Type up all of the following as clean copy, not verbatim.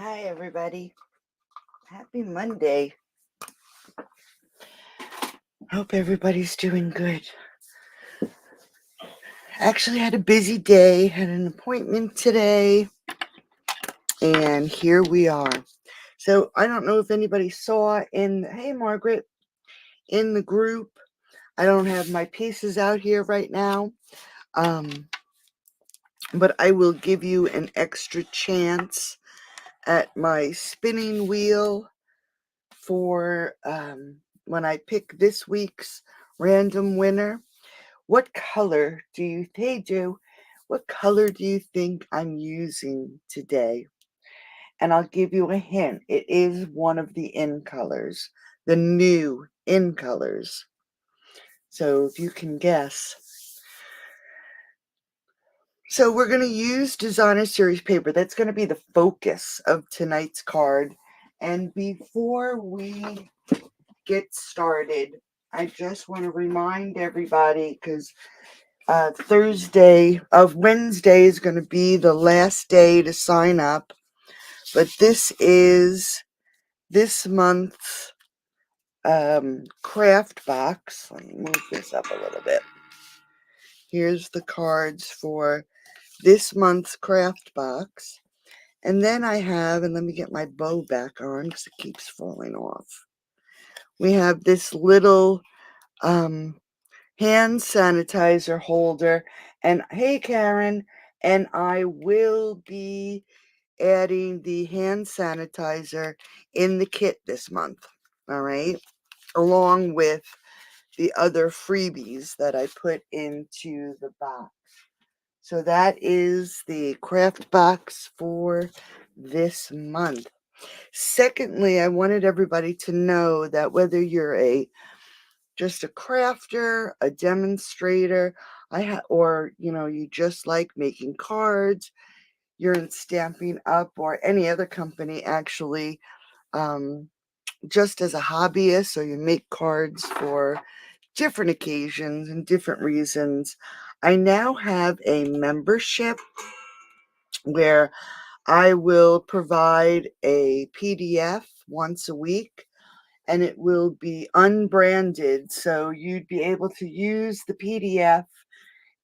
Hi, everybody. Happy Monday. Hope everybody's doing good. Actually, had a busy day, had an appointment today, and here we are. So, I don't know if anybody saw hey, Margaret, in the group. I don't have my pieces out here right now, but I will give you an extra chance at my spinning wheel for when I pick this week's random winner. What color do you what color do you think I'm using today? And I'll give you a hint. It is one of the in colors, the new in colors. So if you can guess. So we're going to use designer series paper. That's going to be the focus of tonight's card. And before we get started, I just want to remind everybody, because Wednesday is going to be the last day to sign up. But this is this month's craft box. Let me move this up a little bit. Here's the cards for this month's craft box. And then I have, and let me get my bow back on because it keeps falling off. We have this little hand sanitizer holder. And hey, Karen, and I will be adding the hand sanitizer in the kit this month. All right. Along with the other freebies that I put into the box. So that is the craft box for this month. Secondly, I wanted everybody to know that whether you're just a crafter, a demonstrator, or you just like making cards, you're in Stamping Up or any other company actually, just as a hobbyist, or you make cards for different occasions and different reasons. I now have a membership where I will provide a PDF once a week, and it will be unbranded, so you'd be able to use the PDF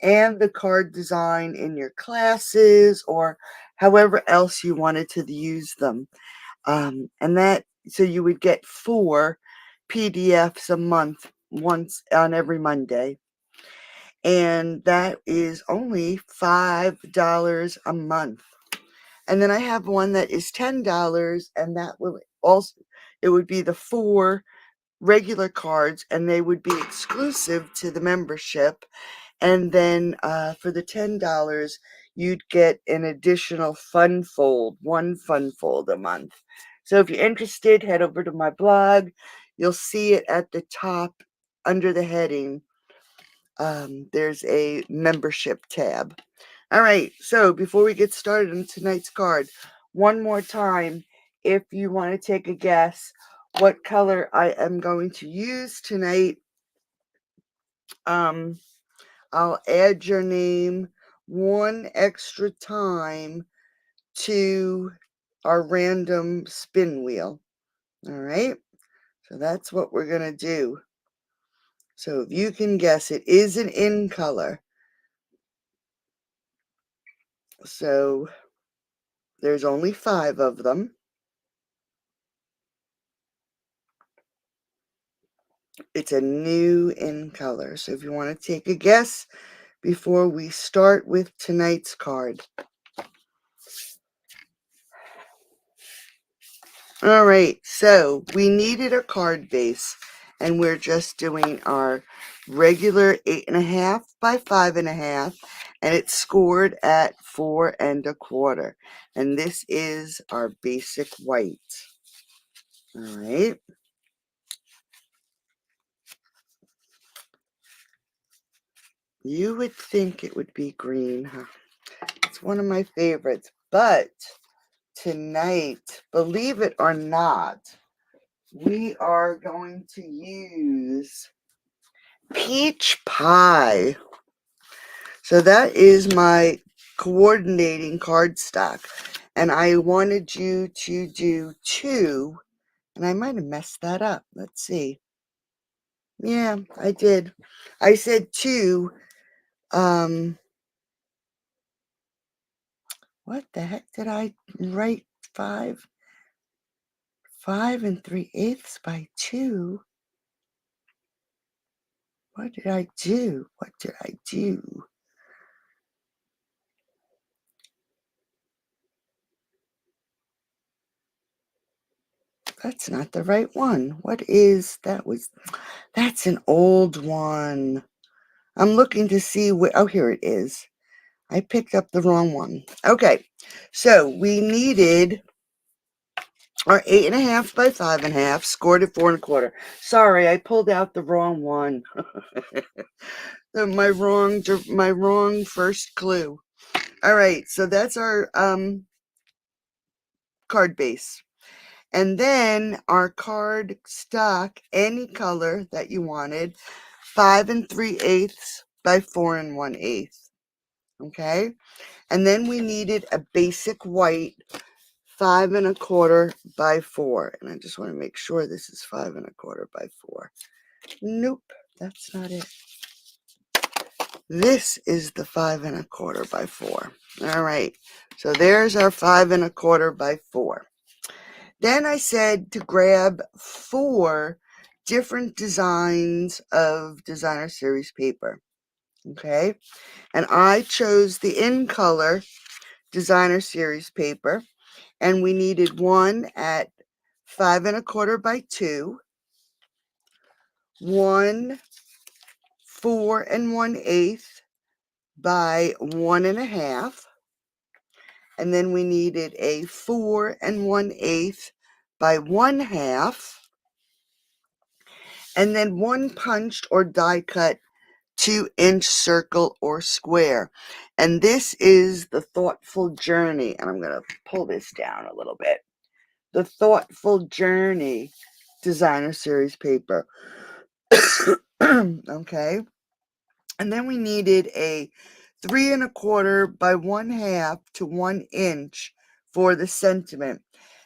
and the card design in your classes or however else you wanted to use them. So you would get 4 PDFs a month, once on every Monday. And that is only $5 a month. And then I have one that is $10, and it would be the 4 regular cards, and they would be exclusive to the membership. And then for the $10, you'd get an additional one fun fold a month. So if you're interested, head over to my blog. You'll see it at the top under the heading. There's a membership tab. All right, so before we get started on tonight's card, one more time, if you want to take a guess what color I am going to use tonight, I'll add your name one extra time to our random spin wheel. All right, so that's what we're going to do. So if you can guess, it is an in color. So there's only 5 of them. It's a new in color. So if you want to take a guess before we start with tonight's card. All right, so we needed a card base, and we're just doing our regular 8.5 by 5.5, and it's scored at 4 1/4. And this is our basic white. All right. You would think it would be green, huh? It's one of my favorites, but tonight, believe it or not, we are going to use peach pie. So that is my coordinating cardstock. And I wanted you to do 2, and I might have messed that up. Let's see. Yeah, I did. I said 2. What the heck did I write? 5? 5 3/8 by 2? What did I do? What did I do? That's not the right one. What is that? That's an old one. I'm looking to see where. Oh, here it is. I picked up the wrong one. Okay, so we needed our 8.5 by 5.5, scored at 4 1/4. Sorry, I pulled out the wrong one. my wrong first clue. All right, so that's our card base. And then our card stock, any color that you wanted, 5 3/8 by 4 1/8. Okay. And then we needed a basic white, 5 1/4 by 4. And I just want to make sure this is 5 1/4 by 4. Nope, that's not it. This is the 5 1/4 by 4. All right. So there's our 5 1/4 by 4. Then I said to grab 4 different designs of designer series paper. Okay. And I chose the in color designer series paper. And we needed one at 5 1/4 by 2, one 4 1/8 by 1 1/2, and then we needed a 4 1/8 by 1/2, and then one punched or die cut 2-inch circle or square. And this is the Thoughtful Journey, and I'm going to pull this down a little bit. The Thoughtful Journey designer series paper. Okay. And then we needed a 3 1/4 by 1/2 to 1 inch for the sentiment.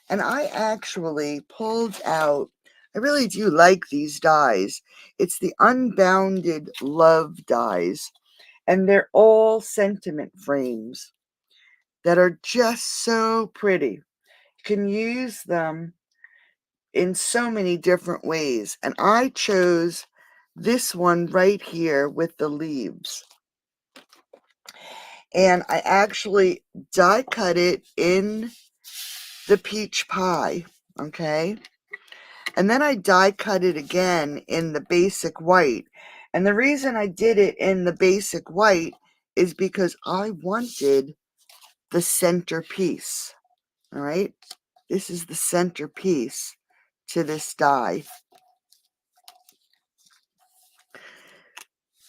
And I actually pulled out, I really do like these dies. It's the Unbounded Love dies. And they're all sentiment frames that are just so pretty. You can use them in so many different ways. And I chose this one right here with the leaves. And I actually die cut it in the peach pie, okay? And then I die cut it again in the basic white. And the reason I did it in the basic white is because I wanted the centerpiece, all right? This is the centerpiece to this die.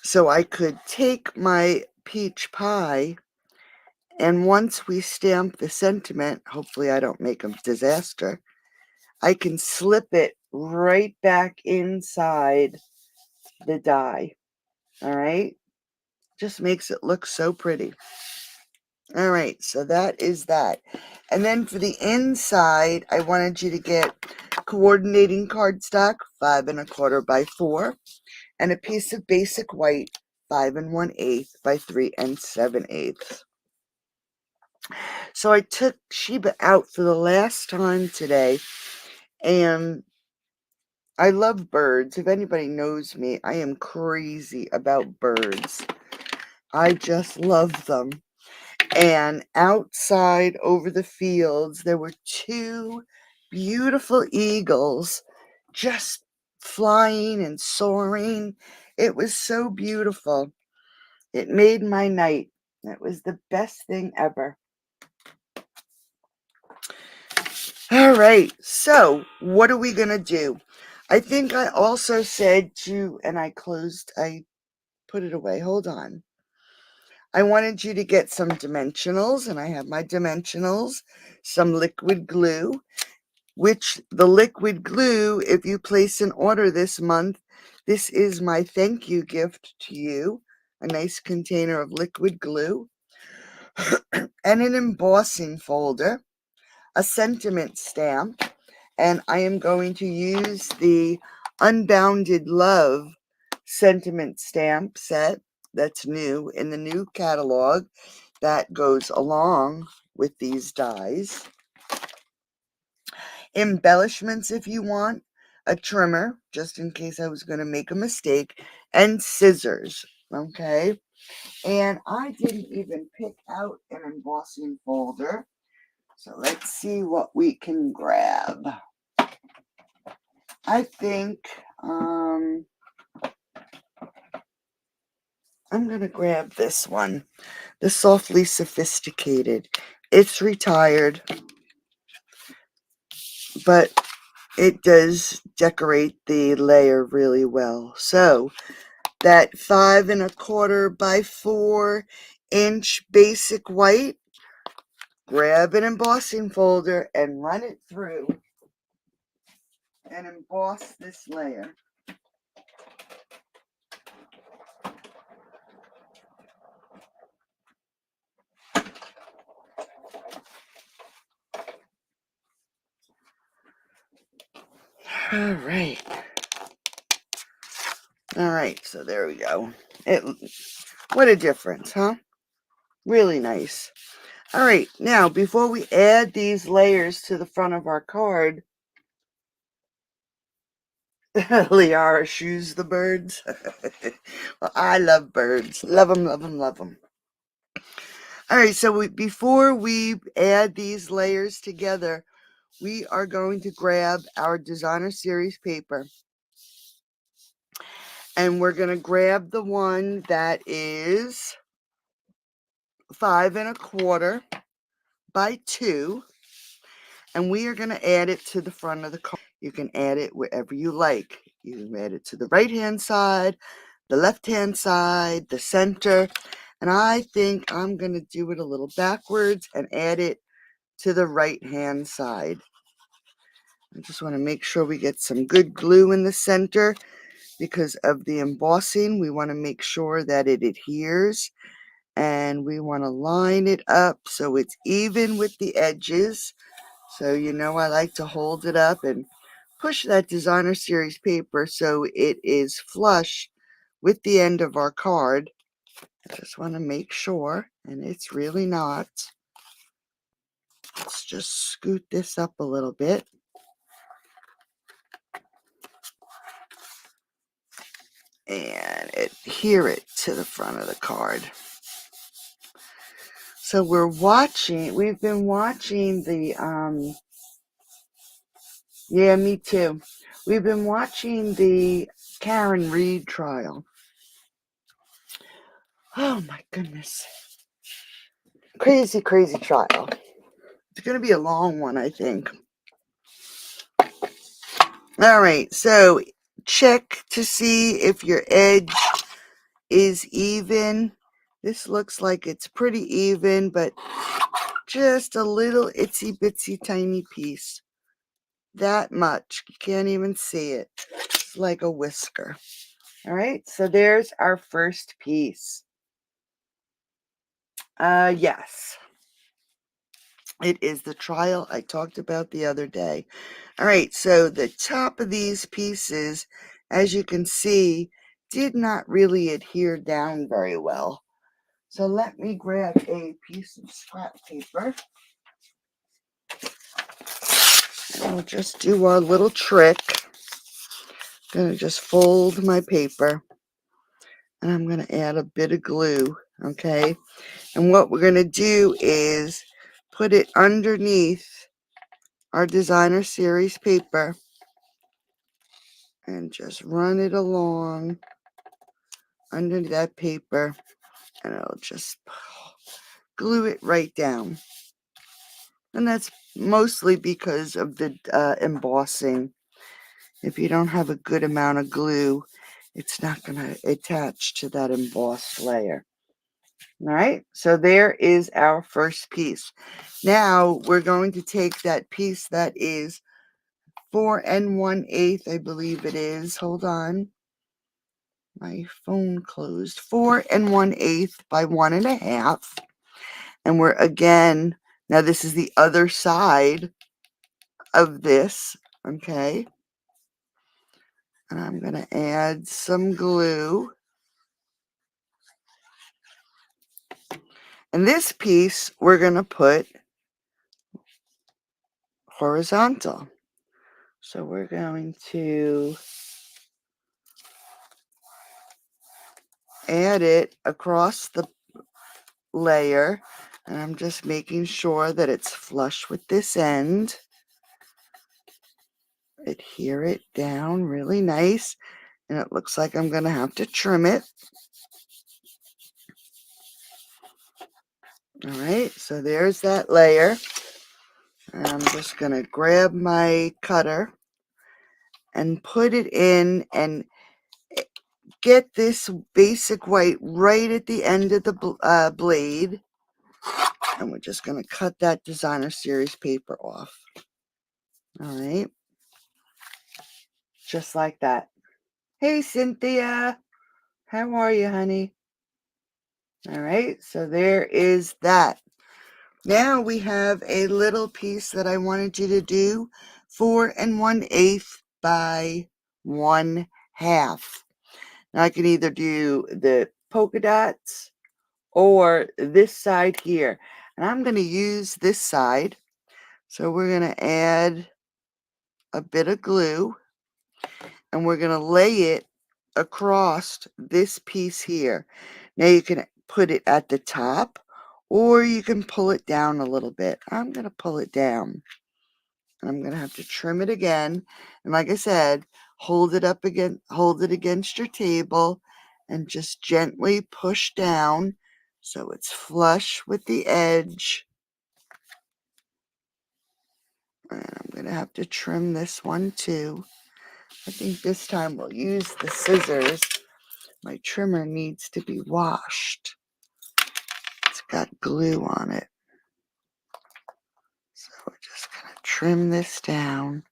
So I could take my peach pie, and once we stamp the sentiment, hopefully I don't make a disaster, I can slip it right back inside the die. All right. Just makes it look so pretty. All right. So that is that. And then for the inside, I wanted you to get coordinating cardstock, 5 1/4 by 4, and a piece of basic white, 5 1/8 by 3 7/8. So I took Sheba out for the last time today, and I love birds. If anybody knows me, I am crazy about birds. I just love them. And outside over the fields, there were 2 beautiful eagles just flying and soaring. It was so beautiful. It made my night. It was the best thing ever. All right, so what are we going to do? I think I also said to, and I put it away. Hold on. I wanted you to get some dimensionals, and I have my dimensionals, some liquid glue, which the liquid glue, if you place an order this month, this is my thank you gift to you, a nice container of liquid glue, and an embossing folder. a sentiment stamp, and I am going to use the Unbounded Love sentiment stamp set that's new in the new catalog that goes along with these dies. Embellishments if you want, a trimmer, just in case I was going to make a mistake, and scissors, okay? And I didn't even pick out an embossing folder, so let's see what we can grab. I think I'm going to grab this one, the Softly Sophisticated. It's retired, but it does decorate the layer really well. So that 5 1/4 by 4 inch basic white, grab an embossing folder and run it through and emboss this layer. All right, so there we go. What a difference, huh? Really nice. All right, now before we add these layers to the front of our card, Liara shoes the birds. Well, I love birds. Love them, love them, love them. All right, so before we add these layers together, we are going to grab our designer series paper. And we're going to grab the one that is 5 1/4 by 2. And we are going to add it to the front of the card. You can add it wherever you like. You can add it to the right-hand side, the left-hand side, the center. And I think I'm going to do it a little backwards and add it to the right-hand side. I just want to make sure we get some good glue in the center because of the embossing. We want to make sure that it adheres. And we want to line it up so it's even with the edges. So, you know, I like to hold it up and push that designer series paper so it is flush with the end of our card. I just want to make sure, and it's really not. Let's just scoot this up a little bit. And adhere it to the front of the card. So we've been watching the, yeah, me too. We've been watching the Karen Reed trial. Oh my goodness. Crazy, crazy trial. It's going to be a long one, I think. All right, so check to see if your edge is even. This looks like it's pretty even, but just a little itsy bitsy tiny piece. That much. You can't even see it. It's like a whisker. All right, so there's our first piece. Yes. It is the trial I talked about the other day. All right, so the top of these pieces, as you can see, did not really adhere down very well. So let me grab a piece of scrap paper. And we'll just do our little trick. I'm going to just fold my paper. And I'm going to add a bit of glue, okay? And what we're going to do is put it underneath our designer series paper and just run it along under that paper, and I'll just glue it right down. And that's mostly because of the embossing. If you don't have a good amount of glue, it's not going to attach to that embossed layer. All right, so there is our first piece. Now we're going to take that piece that is 4 1/8, I believe it is. Hold on. My phone closed. 4 1/8 by 1 1/2. And we're again Now this is the other side of this, okay? And I'm going to add some glue. And this piece we're going to put horizontal. So we're going to add it across the layer, and I'm just making sure that it's flush with this end. Adhere it down really nice, and it looks like I'm going to have to trim it. All right, so there's that layer. I'm just going to grab my cutter and put it in and get this basic white right at the end of the blade. And we're just going to cut that designer series paper off. All right. Just like that. Hey, Cynthia. How are you, honey? All right. So there is that. Now we have a little piece that I wanted you to do 4 1/8 by 1/2. Now I can either do the polka dots or this side here. And I'm going to use this side. So we're going to add a bit of glue and we're going to lay it across this piece here. Now you can put it at the top or you can pull it down a little bit. I'm going to pull it down. I'm going to have to trim it again. And like I said, hold it against your table and just gently push down so it's flush with the edge. And I'm going to have to trim this one too. I think this time we'll use the scissors. My trimmer needs to be washed. It's got glue on it. So we're just going to trim this down.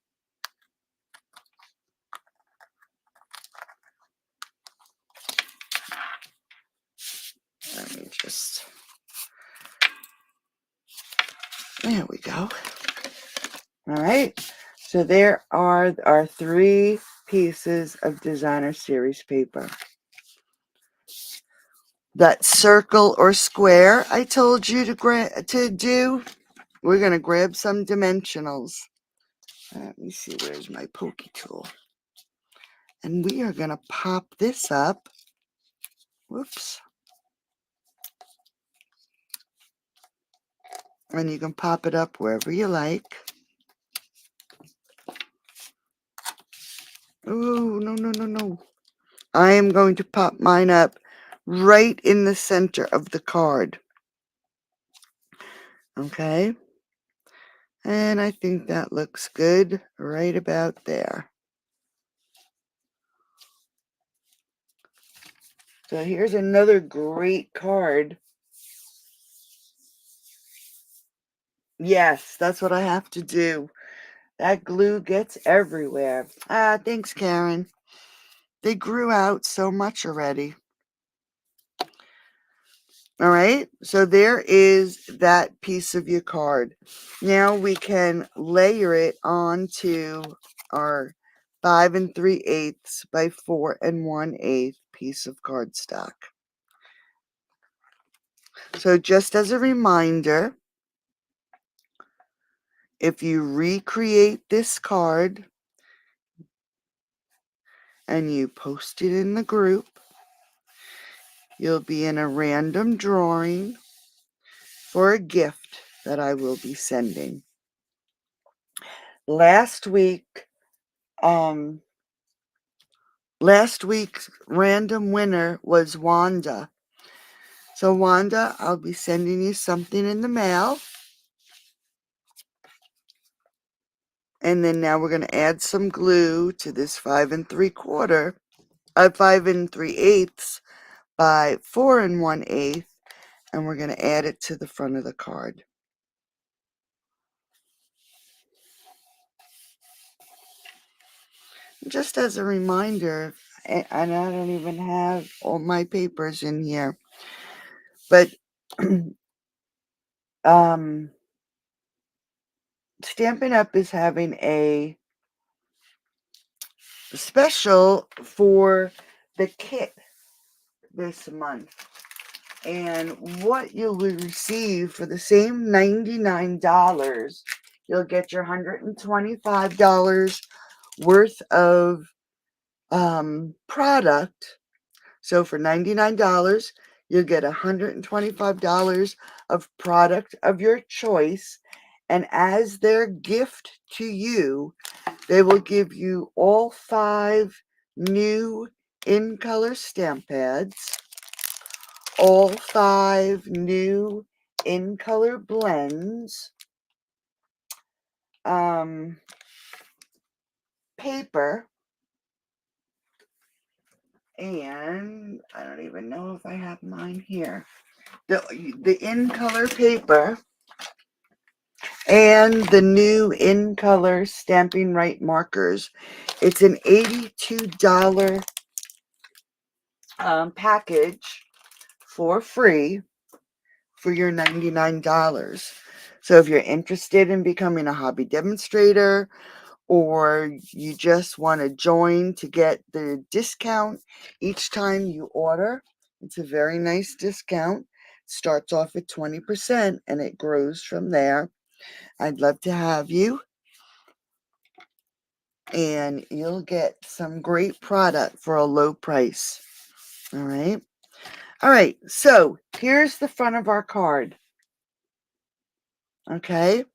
Let me just, there we go. All right, so there are our 3 pieces of designer series paper. That circle or square I told you to do, we're going to grab some dimensionals. Let me see, where's my pokey tool? And we are going to pop this up. Whoops. And you can pop it up wherever you like. Oh, no, no, no, no. I am going to pop mine up right in the center of the card. Okay. And I think that looks good right about there. So here's another great card. Yes, that's what I have to do. That glue gets everywhere. Ah, thanks, Karen. They grew out so much already. All right, so there is that piece of your card. Now we can layer it onto our 5 3/8 by 4 1/8 piece of cardstock. So just as a reminder, if you recreate this card and you post it in the group, you'll be in a random drawing for a gift that I will be sending. Last week's random winner was Wanda. So Wanda, I'll be sending you something in the mail. And then now we're going to add some glue to this 5 3/4, 5 3/8 by 4 1/8, and we're going to add it to the front of the card. Just as a reminder, and I don't even have all my papers in here, but Stampin' Up! Is having a special for the kit this month. And what you'll receive for the same $99, you'll get your $125 worth of product. So for $99, you'll get $125 of product of your choice. And as their gift to you, they will give you all 5 new in color stamp pads, all 5 new in color blends, paper, and I don't even know if I have mine here. The in color paper and the new in color Stamping Right markers. It's an $82 package for free for your $99. So if you're interested in becoming a hobby demonstrator, or you just want to join to get the discount each time you order, it's a very nice discount. It starts off at 20% and it grows from there. I'd love to have you, and you'll get some great product for a low price. All right. All right. So here's the front of our card. Okay.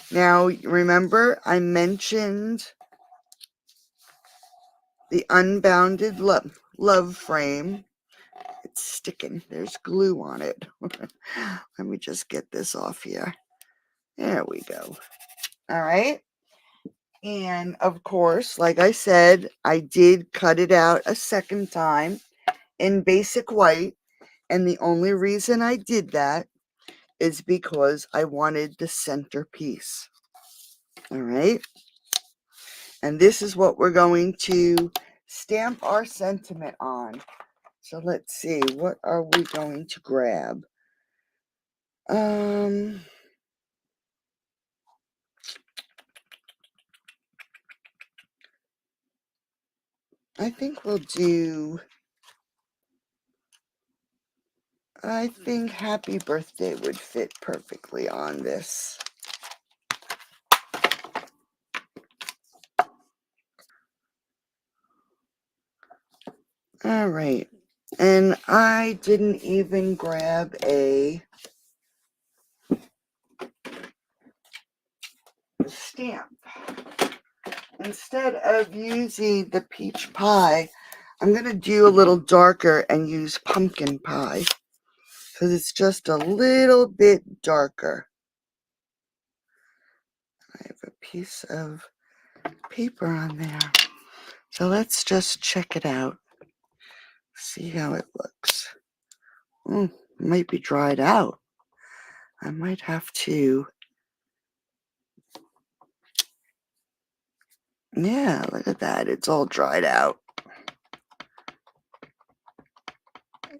Now, remember, I mentioned the unbounded love frame. It's sticking. There's glue on it. Let me just get this off here. There we go. All right. And of course, like I said, I did cut it out a second time in basic white. And the only reason I did that is because I wanted the centerpiece. All right. And this is what we're going to stamp our sentiment on. So let's see, what are we going to grab? I think we'll do, I think Happy Birthday would fit perfectly on this. All right. And I didn't even grab a stamp. Instead of using the peach pie, I'm going to do a little darker and use pumpkin pie because it's just a little bit darker. I have a piece of paper on there. So let's just check it out. See how it looks. It might be dried out. I might have to. Yeah, look at that. It's all dried out.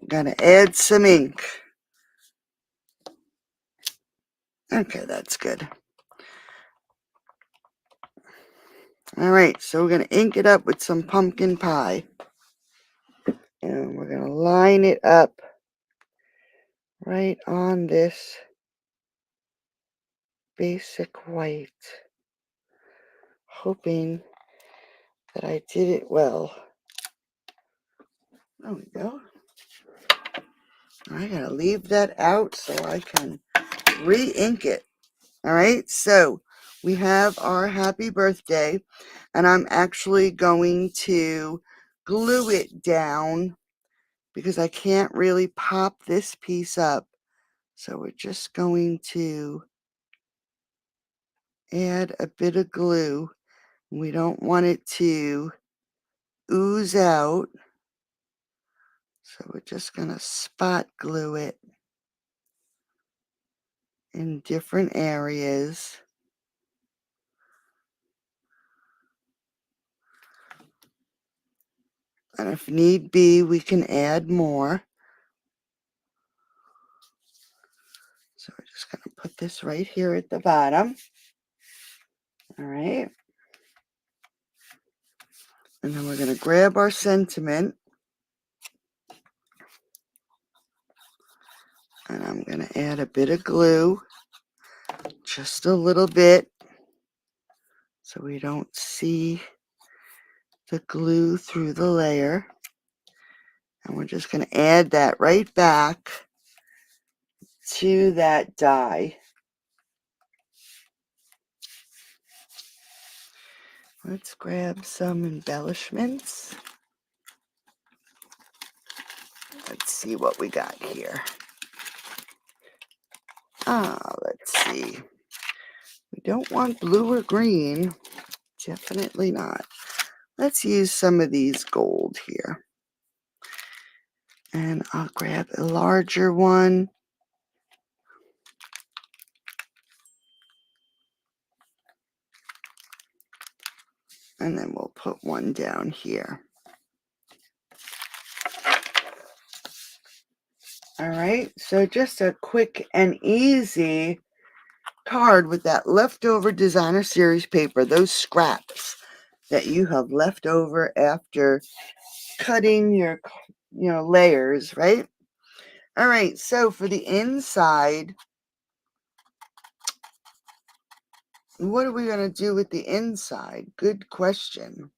Gotta add some ink. Okay, that's good. All right, so we're gonna ink it up with some pumpkin pie. And we're gonna line it up right on this basic white. Hoping that I did it well. There we go. I gotta leave that out so I can re-ink it. All right, so we have our happy birthday, and I'm actually going to glue it down because I can't really pop this piece up. So we're just going to add a bit of glue. We don't want it to ooze out. So we're just going to spot glue it in different areas. And if need be, we can add more. So we're just going to put this right here at the bottom. All right. And then we're going to grab our sentiment. And I'm going to add a bit of glue. Just a little bit. So we don't see the glue through the layer. And we're just going to add that right back to that die. Let's grab some embellishments. Let's see what we got here. Let's see. We don't want blue or green. Definitely not. Let's use some of these gold here. And I'll grab a larger one. And then we'll put one down here. All right, so just a quick and easy card with that leftover designer series paper, those scraps that you have left over after cutting your layers, right? All right, so for the inside, what are we going to do with the inside? Good question.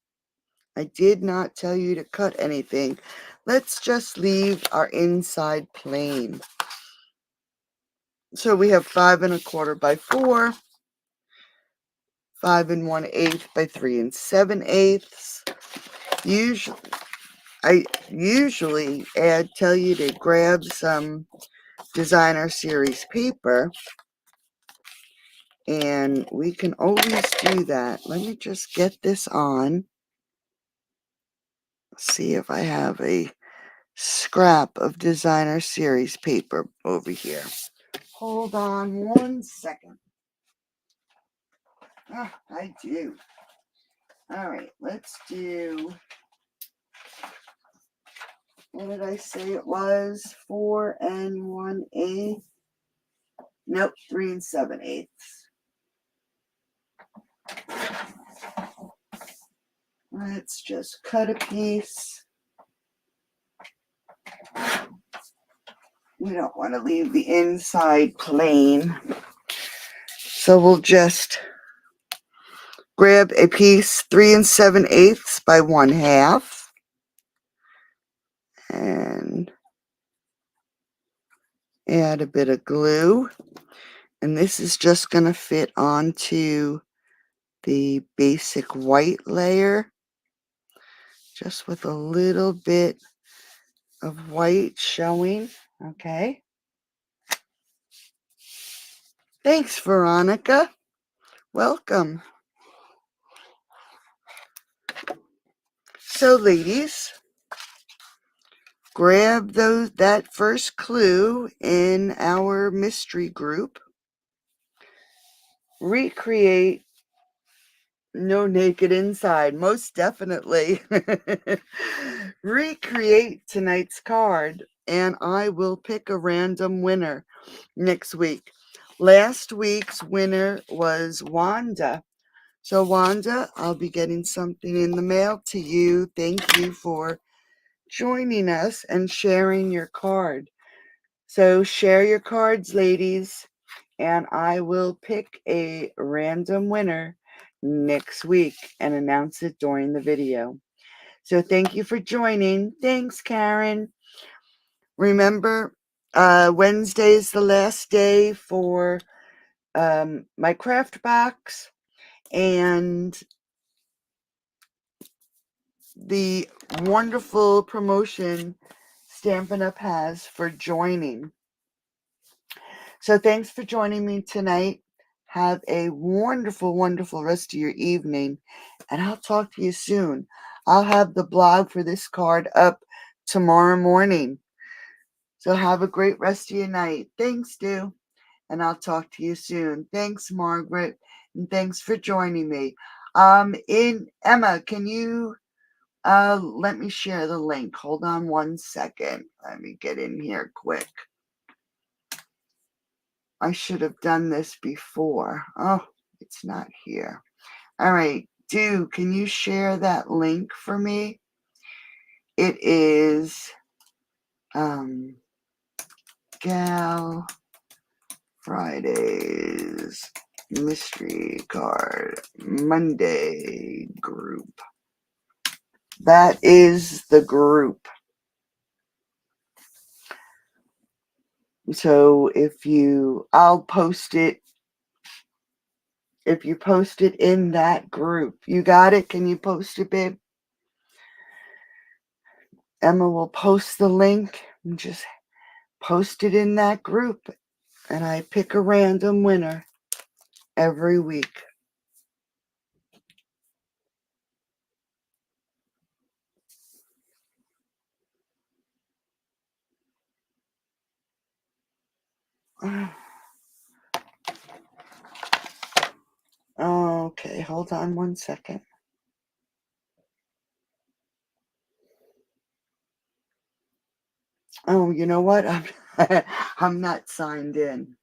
I did not tell you to cut anything. Let's just leave our inside plain. So we have 5 1/4 by 4, 5 1/8 by 3 7/8. I usually tell you to grab some designer series paper, and we can always do that. Let me just get this on. See if I have a scrap of designer series paper over here. Hold on 1 second. I do. All right, let's do, what did I say it was? 4 1/8. Nope, 3 7/8. Let's just cut a piece. We don't want to leave the inside plain. So we'll just grab a piece 3 7/8 by 1/2. And add a bit of glue. And this is just going to fit onto the basic white layer, just with a little bit of white showing. Okay. Thanks, Veronica. Welcome. So, ladies, grab that first clue in our mystery group. Recreate no naked inside, most definitely. Recreate tonight's card, and I will pick a random winner next week. Last week's winner was Wanda. So, Wanda, I'll be getting something in the mail to you. Thank you for joining us and sharing your card. So, share your cards, ladies, and I will pick a random winner next week and announce it during the video. So thank you for joining. Thanks, Karen. Remember, Wednesday is the last day for my craft box and the wonderful promotion Stampin' Up! Has for joining. So thanks for joining me tonight. Have a wonderful, wonderful rest of your evening, and I'll talk to you soon. I'll have the blog for this card up tomorrow morning. So have a great rest of your night. Thanks, Stu, and I'll talk to you soon. Thanks, Margaret, and thanks for joining me. Emma, can you let me share the link? Hold on 1 second. Let me get in here quick. I should have done this before. Oh, it's not here. All right, can you share that link for me? It is Gal Fridays Mystery Card Monday group. That is the group. So I'll post it. If you post it in that group, you got it? Can you post it, babe? Emma will post the link and just post it in that group. And I pick a random winner every week. Okay, hold on one second. Oh, you know what? I'm not signed in.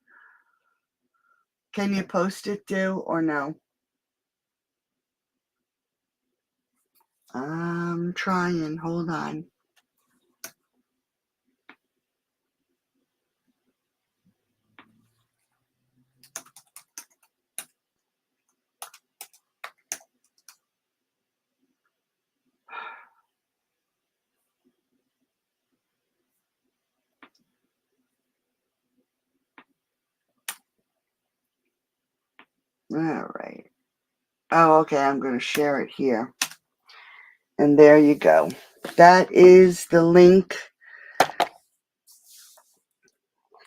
Can you post it, or no? I'm trying. Hold on. All right. Oh, okay. I'm going to share it here. And there you go. That is the link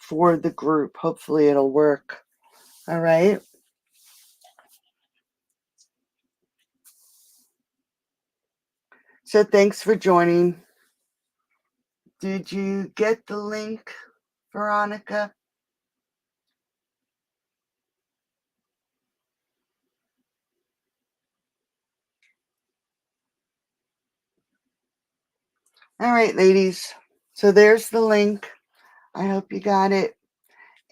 for the group. Hopefully it'll work. All right. So thanks for joining. Did you get the link, Veronica? All right, ladies. So there's the link. I hope you got it.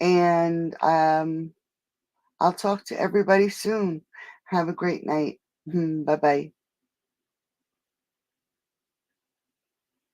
And I'll talk to everybody soon. Have a great night. Bye-bye.